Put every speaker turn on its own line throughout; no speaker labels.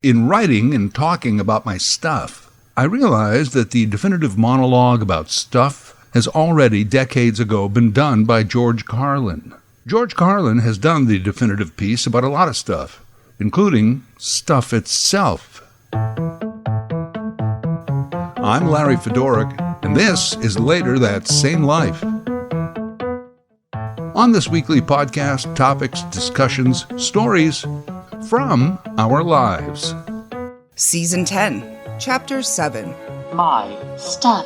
In writing and talking about my stuff, I realized that the definitive monologue about stuff has already decades ago been done by George Carlin. George Carlin has done the definitive piece about a lot of stuff, including stuff itself. I'm Larry Fedoruk, and this is Later That Same Life. On this weekly podcast, topics, discussions, stories from our lives.
Season 10, Chapter 7.
My Stuff.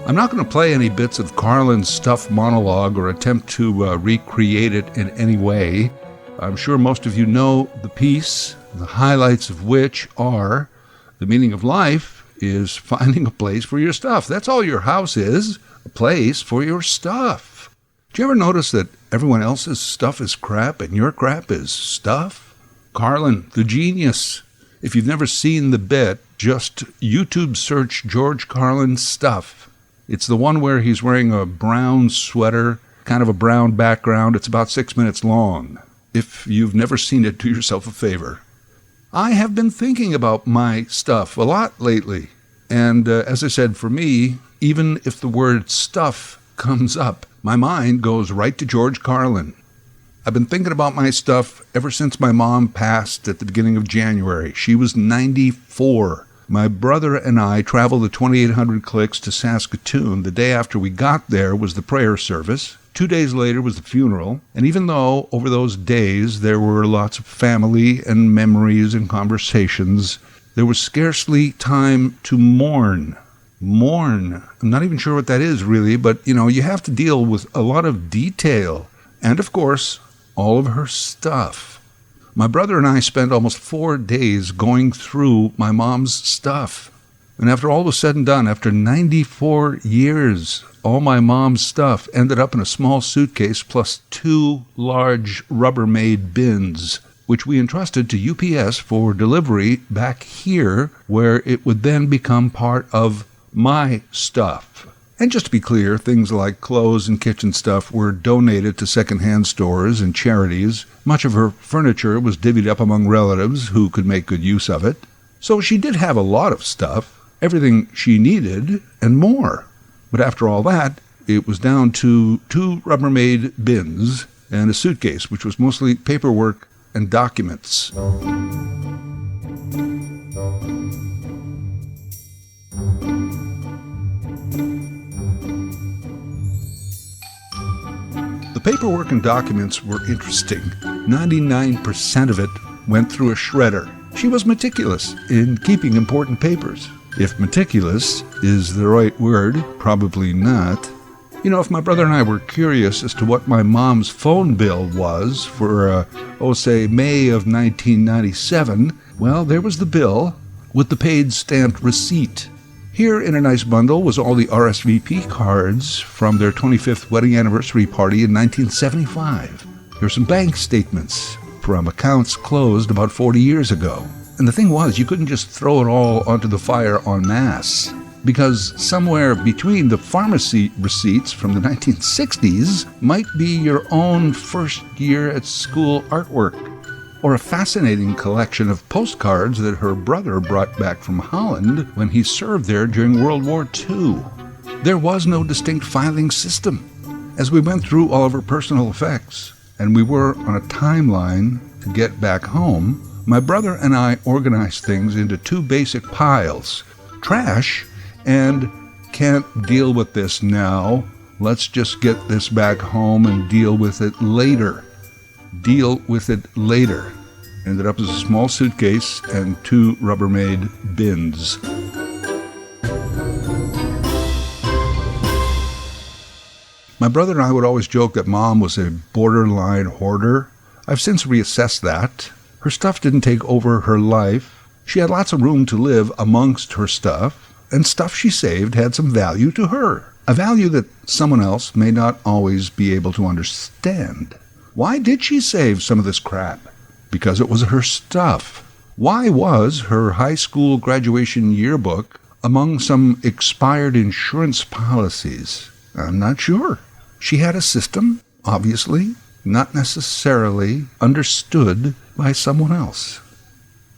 I'm not going to play any bits of Carlin's stuff monologue or attempt to recreate it in any way. I'm sure most of you know the piece, the highlights of which are the meaning of life is finding a place for your stuff. That's all your house is, a place for your stuff. Do you ever notice that everyone else's stuff is crap and your crap is stuff? Carlin, the genius. If you've never seen the bit, just YouTube search George Carlin's stuff. It's the one where he's wearing a brown sweater, kind of a brown background. It's about 6 minutes long. If you've never seen it, do yourself a favor. I have been thinking about my stuff a lot lately. And as I said, for me, even if the word stuff comes up, my mind goes right to George Carlin. I've been thinking about my stuff ever since my mom passed at the beginning of January. She was 94. My brother and I traveled the 2,800 clicks to Saskatoon. The day after we got there was the prayer service. 2 days later was the funeral. And even though over those days there were lots of family and memories and conversations, there was scarcely time to mourn. Mourn. I'm not even sure what that is really, but you have to deal with a lot of detail. And of course, all of her stuff. My brother and I spent almost 4 days going through my mom's stuff. And after all was said and done, after 94 years, all my mom's stuff ended up in a small suitcase plus 2 large Rubbermaid bins, which we entrusted to UPS for delivery back here, where it would then become part of my stuff. And just to be clear, things like clothes and kitchen stuff were donated to secondhand stores and charities. Much of her furniture was divvied up among relatives who could make good use of it. So she did have a lot of stuff, everything she needed and more. But after all that, it was down to 2 Rubbermaid bins and a suitcase, which was mostly paperwork and documents. The paperwork and documents were interesting. 99% of it went through a shredder. She was meticulous in keeping important papers. If meticulous is the right word, probably not. If my brother and I were curious as to what my mom's phone bill was for, say, May of 1997, well, there was the bill with the paid stamped receipt. Here in a nice bundle was all the RSVP cards from their 25th wedding anniversary party in 1975. Here's some bank statements from accounts closed about 40 years ago. And the thing was, you couldn't just throw it all onto the fire en masse, because somewhere between the pharmacy receipts from the 1960s might be your own first year at school artwork, or a fascinating collection of postcards that her brother brought back from Holland when he served there during World War II. There was no distinct filing system. As we went through all of her personal effects, and we were on a timeline to get back home, my brother and I organized things into 2 basic piles: trash and can't deal with this now, let's just get this back home and deal with it later. Deal with it later. Ended up as a small suitcase and 2 Rubbermaid bins. My brother and I would always joke that Mom was a borderline hoarder. I've since reassessed that. Her stuff didn't take over her life. She had lots of room to live amongst her stuff, and stuff she saved had some value to her. A value that someone else may not always be able to understand. Why did she save some of this crap? Because it was her stuff. Why was her high school graduation yearbook among some expired insurance policies? I'm not sure. She had a system, obviously, not necessarily understood by someone else.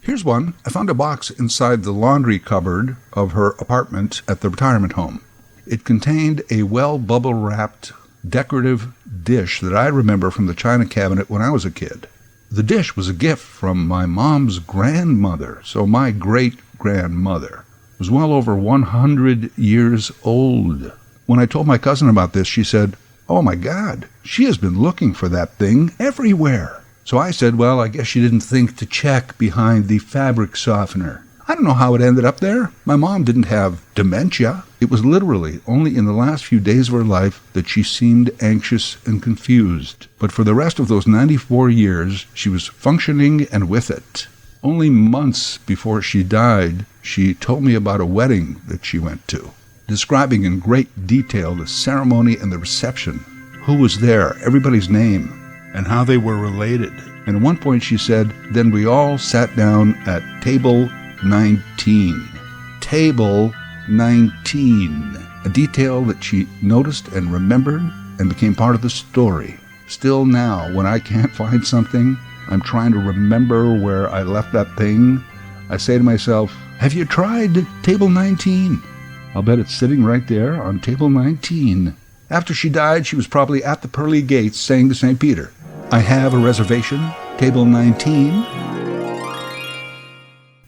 Here's one. I found a box inside the laundry cupboard of her apartment at the retirement home. It contained a well-bubble-wrapped decorative dish that I remember from the china cabinet when I was a kid. The dish was a gift from my mom's grandmother, so my great-grandmother was well over 100 years old. When I told my cousin about this, she said, "Oh my God, she has been looking for that thing everywhere." So I said, well, I guess she didn't think to check behind the fabric softener. I don't know how it ended up there. My mom didn't have dementia. It was literally only in the last few days of her life that she seemed anxious and confused. But for the rest of those 94 years, she was functioning and with it. Only months before she died, she told me about a wedding that she went to, describing in great detail the ceremony and the reception, who was there, everybody's name, and how they were related. And at one point she said, then we all sat down at table 19. Table 19. A detail that she noticed and remembered and became part of the story. Still now, when I can't find something, I'm trying to remember where I left that thing, I say to myself, have you tried table 19? I'll bet it's sitting right there on table 19. After she died, she was probably at the pearly gates saying to St. Peter, I have a reservation, table 19.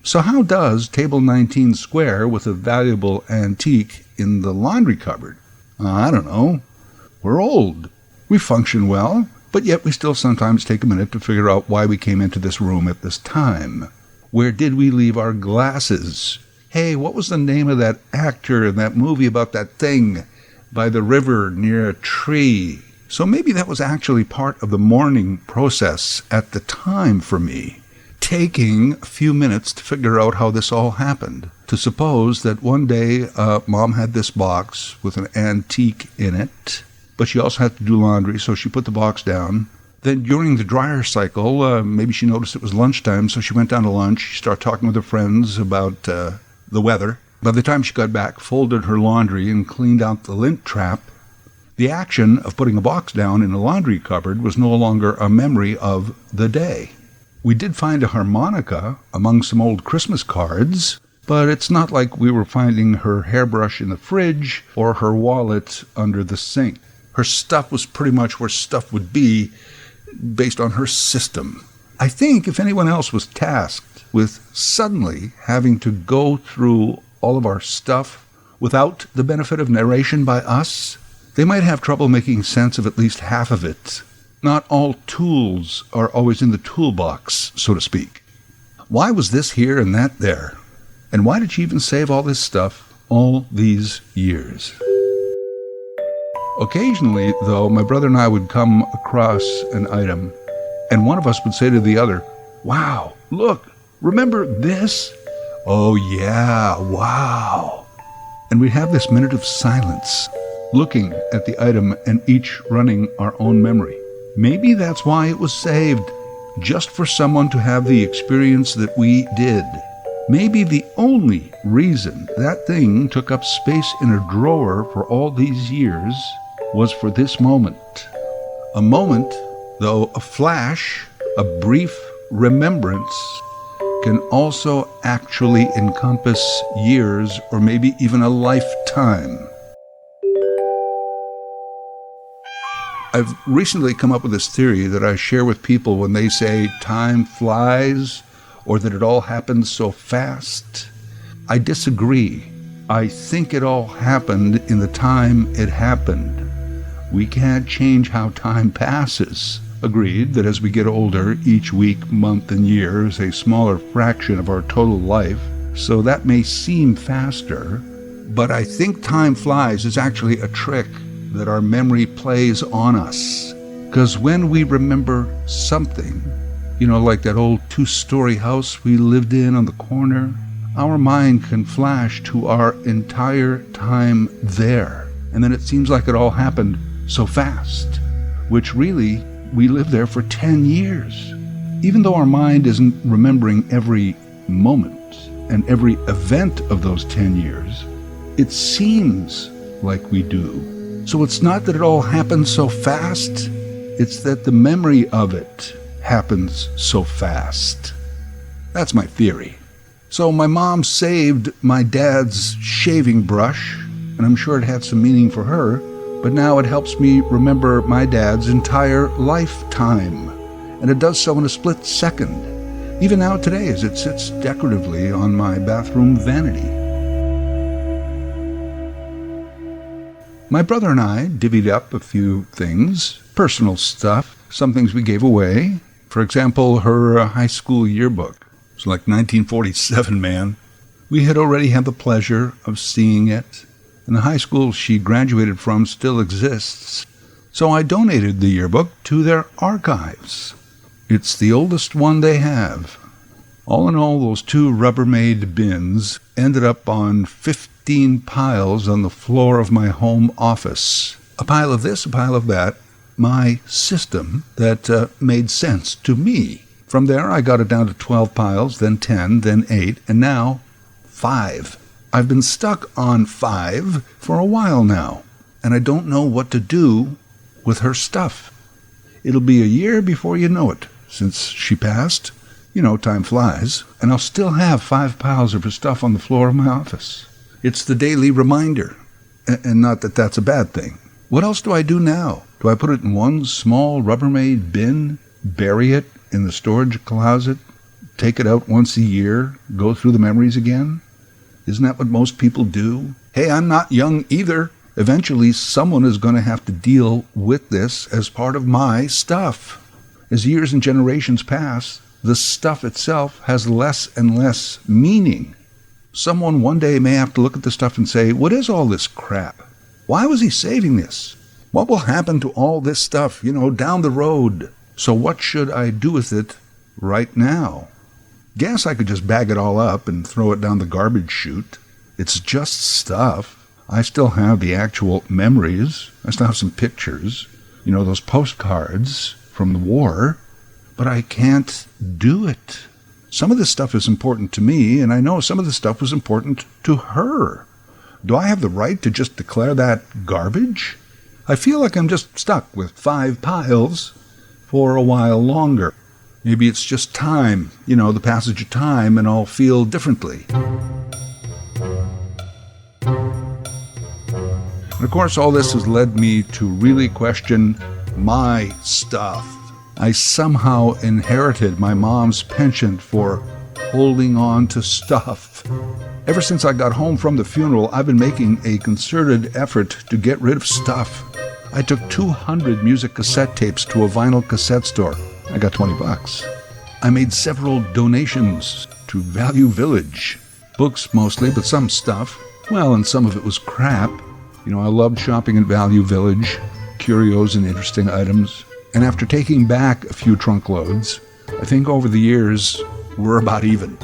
So how does table 19 square with a valuable antique in the laundry cupboard? I don't know. We're old. We function well, but yet we still sometimes take a minute to figure out why we came into this room at this time. Where did we leave our glasses? Hey, what was the name of that actor in that movie about that thing by the river near a tree? So maybe that was actually part of the mourning process at the time for me, taking a few minutes to figure out how this all happened. To suppose that one day Mom had this box with an antique in it, but she also had to do laundry, so she put the box down. Then during the dryer cycle, maybe she noticed it was lunchtime, so she went down to lunch. She started talking with her friends about the weather. By the time she got back, folded her laundry and cleaned out the lint trap. The action of putting a box down in a laundry cupboard was no longer a memory of the day. We did find a harmonica among some old Christmas cards, but it's not like we were finding her hairbrush in the fridge or her wallet under the sink. Her stuff was pretty much where stuff would be based on her system. I think if anyone else was tasked with suddenly having to go through all of our stuff without the benefit of narration by us, they might have trouble making sense of at least half of it. Not all tools are always in the toolbox, so to speak. Why was this here and that there? And why did she even save all this stuff all these years? Occasionally, though, my brother and I would come across an item, and one of us would say to the other, wow, look, remember this? Oh yeah, wow. And we'd have this minute of silence, looking at the item and each running our own memory. Maybe that's why it was saved, just for someone to have the experience that we did. Maybe the only reason that thing took up space in a drawer for all these years was for this moment. A moment, though a flash, a brief remembrance, can also actually encompass years or maybe even a lifetime. I've recently come up with this theory that I share with people when they say time flies or that it all happens so fast. I disagree. I think it all happened in the time it happened. We can't change how time passes. Agreed that as we get older, each week, month, and year is a smaller fraction of our total life, so that may seem faster, but I think time flies is actually a trick that our memory plays on us. Because when we remember something, like that old 2-story house we lived in on the corner, our mind can flash to our entire time there. And then it seems like it all happened so fast, which really, we lived there for 10 years. Even though our mind isn't remembering every moment and every event of those 10 years, it seems like we do. So it's not that it all happens so fast, it's that the memory of it happens so fast. That's my theory. So my mom saved my dad's shaving brush, and I'm sure it had some meaning for her, but now it helps me remember my dad's entire lifetime, and it does so in a split second, even now today as it sits decoratively on my bathroom vanity. My brother and I divvied up a few things, personal stuff, some things we gave away. For example, her high school yearbook. It's like 1947, man. We had already had the pleasure of seeing it, and the high school she graduated from still exists. So I donated the yearbook to their archives. It's the oldest one they have. All in all, those 2 Rubbermaid bins ended up on 15 piles on the floor of my home office. A pile of this, a pile of that. My system that made sense to me. From there, I got it down to 12 piles, then 10, then 8, and now 5. I've been stuck on 5 for a while now, and I don't know what to do with her stuff. It'll be a year before you know it, since she passed. You know, time flies, and I'll still have 5 piles of her stuff on the floor of my office. It's the daily reminder, and not that that's a bad thing. What else do I do now? Do I put it in one small Rubbermaid bin, bury it in the storage closet, take it out once a year, go through the memories again? Isn't that what most people do? Hey, I'm not young either. Eventually, someone is going to have to deal with this as part of my stuff. As years and generations pass, the stuff itself has less and less meaning. Someone one day may have to look at the stuff and say, what is all this crap? Why was he saving this? What will happen to all this stuff, down the road? So what should I do with it right now? Guess I could just bag it all up and throw it down the garbage chute. It's just stuff. I still have the actual memories. I still have some pictures, those postcards from the war, but I can't do it. Some of this stuff is important to me, and I know some of the stuff was important to her. Do I have the right to just declare that garbage? I feel like I'm just stuck with 5 piles for a while longer. Maybe it's just time, the passage of time, and I'll feel differently. And of course, all this has led me to really question my stuff. I somehow inherited my mom's penchant for holding on to stuff. Ever since I got home from the funeral, I've been making a concerted effort to get rid of stuff. I took 200 music cassette tapes to a vinyl cassette store. I got $20. I made several donations to Value Village. Books mostly, but some stuff. Well, and some of it was crap. I loved shopping at Value Village, curios and interesting items. And after taking back a few trunk loads, I think over the years, we're about even.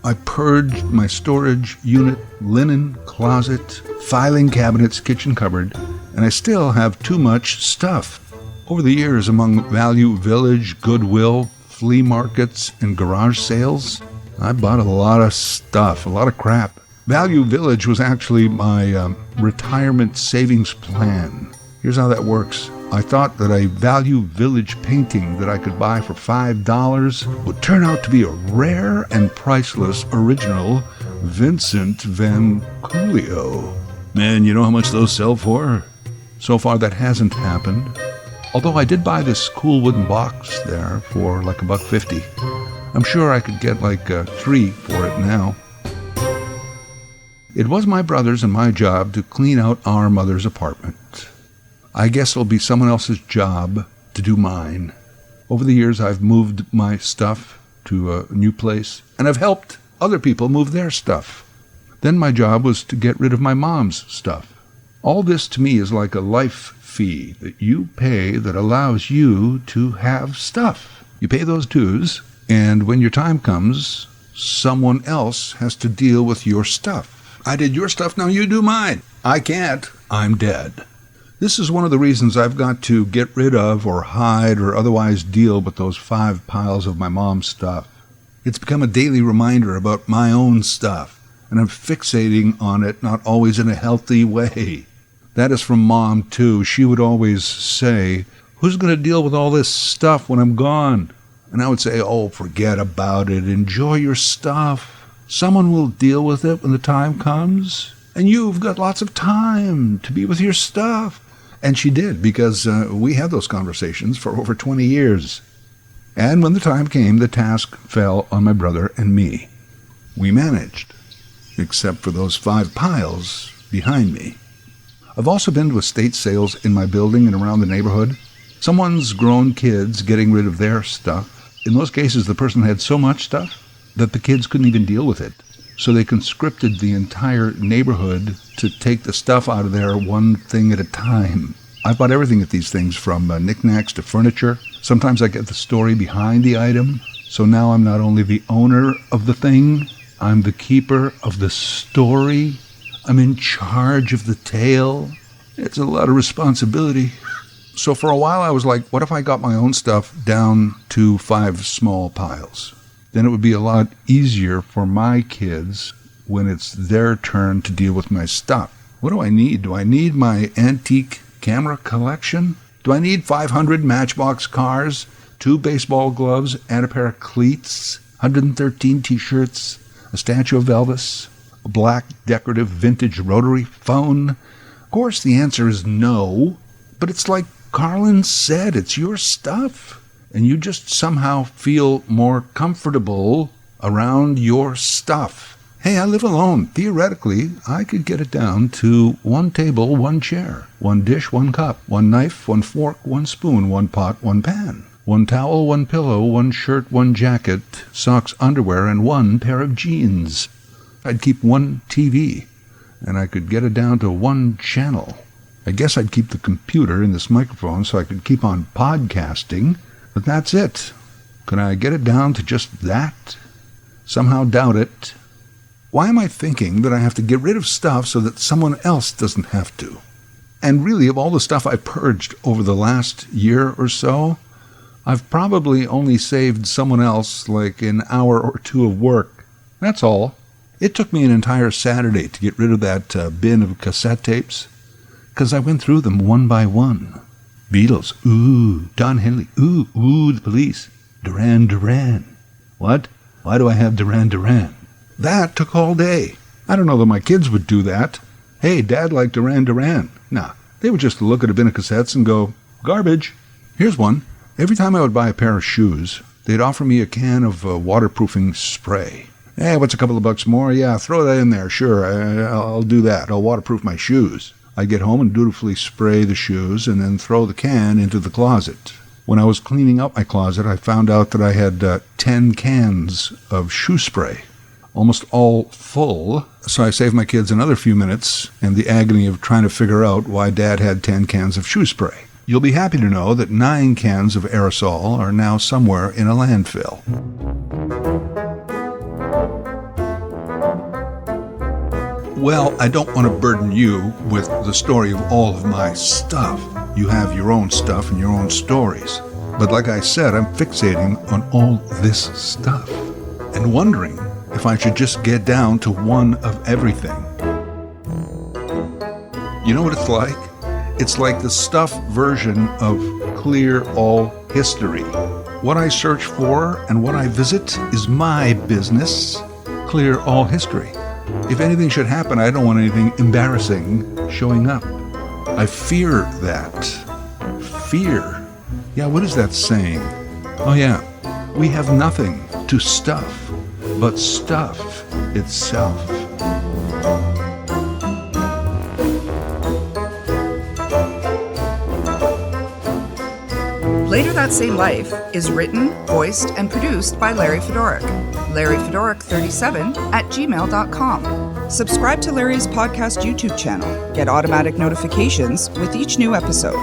I purged my storage unit, linen closet, filing cabinets, kitchen cupboard, and I still have too much stuff. Over the years, among Value Village, Goodwill, flea markets, and garage sales, I bought a lot of stuff, a lot of crap. Value Village was actually my retirement savings plan. Here's how that works. I thought that a Value Village painting that I could buy for $5 would turn out to be a rare and priceless original Vincent Van Coolio. Man, you know how much those sell for? So far that hasn't happened. Although I did buy this cool wooden box there for like $1.50. I'm sure I could get like 3 for it now. It was my brother's and my job to clean out our mother's apartment. I guess it'll be someone else's job to do mine. Over the years, I've moved my stuff to a new place, and I've helped other people move their stuff. Then my job was to get rid of my mom's stuff. All this to me is like a life fee that you pay that allows you to have stuff. You pay those dues, and when your time comes, someone else has to deal with your stuff. I did your stuff, now you do mine. I can't. I'm dead. This is one of the reasons I've got to get rid of or hide or otherwise deal with those 5 piles of my mom's stuff. It's become a daily reminder about my own stuff, and I'm fixating on it, not always in a healthy way. That is from Mom, too. She would always say, "Who's going to deal with all this stuff when I'm gone?" And I would say, oh, forget about it. Enjoy your stuff. Someone will deal with it when the time comes. And you've got lots of time to be with your stuff. And she did, because we had those conversations for over 20 years. And when the time came, the task fell on my brother and me. We managed, except for those 5 piles behind me. I've also been to estate sales in my building and around the neighborhood. Someone's grown kids getting rid of their stuff. In those cases, the person had so much stuff that the kids couldn't even deal with it. So they conscripted the entire neighborhood to take the stuff out of there one thing at a time. I've bought everything at these things, from knickknacks to furniture. Sometimes I get the story behind the item. So now I'm not only the owner of the thing, I'm the keeper of the story. I'm in charge of the tale. It's a lot of responsibility. So for a while I was like, what if I got my own stuff down to 5 small piles? Then it would be a lot easier for my kids when it's their turn to deal with my stuff. What do I need? Do I need my antique camera collection? Do I need 500 Matchbox cars, 2 baseball gloves, and a pair of cleats, 113 t-shirts, a statue of Elvis, a black decorative vintage rotary phone? Of course the answer is no, but it's like Carlin said, it's your stuff. And you just somehow feel more comfortable around your stuff. Hey, I live alone. Theoretically, I could get it down to 1 table, 1 chair, 1 dish, 1 cup, 1 knife, 1 fork, 1 spoon, 1 pot, 1 pan, 1 towel, 1 pillow, 1 shirt, 1 jacket, socks, underwear, and 1 pair of jeans. I'd keep 1 TV, and I could get it down to 1 channel. I guess I'd keep the computer and this microphone so I could keep on podcasting. But that's it. Could I get it down to just that? Somehow doubt it. Why am I thinking that I have to get rid of stuff so that someone else doesn't have to? And really, of all the stuff I purged over the last year or so, I've probably only saved someone else like an hour or 2 of work. That's all. It took me an entire Saturday to get rid of that bin of cassette tapes, because I went through them one by one. Beatles, ooh. Don Henley, ooh, the Police. Duran Duran. What? Why do I have Duran Duran? That took all day. I don't know that my kids would do that. Hey, Dad liked Duran Duran. Nah, they would just look at a bin of cassettes and go, garbage. Here's one. Every time I would buy a pair of shoes, they'd offer me a can of waterproofing spray. Hey, what's a couple of bucks more? Yeah, throw that in there. Sure, I'll do that. I'll waterproof my shoes. I'd get home and dutifully spray the shoes and then throw the can into the closet. When I was cleaning up my closet, I found out that I had 10 cans of shoe spray, almost all full. So I saved my kids another few minutes and the agony of trying to figure out why Dad had 10 cans of shoe spray. You'll be happy to know that 9 cans of aerosol are now somewhere in a landfill. Well, I don't want to burden you with the story of all of my stuff. You have your own stuff and your own stories. But like I said, I'm fixating on all this stuff and wondering if I should just get down to 1 of everything. You know what it's like? It's like the stuff version of Clear All History. What I search for and what I visit is my business. Clear All History. If anything should happen, I don't want anything embarrassing showing up. I fear that. Fear. Yeah, what is that saying? Oh yeah, we have nothing to stuff but stuff itself.
Later That Same Life is written, voiced, and produced by Larry Fedoruk. LarryFedoruk37@gmail.com. Subscribe to Larry's podcast YouTube channel. Get automatic notifications with each new episode.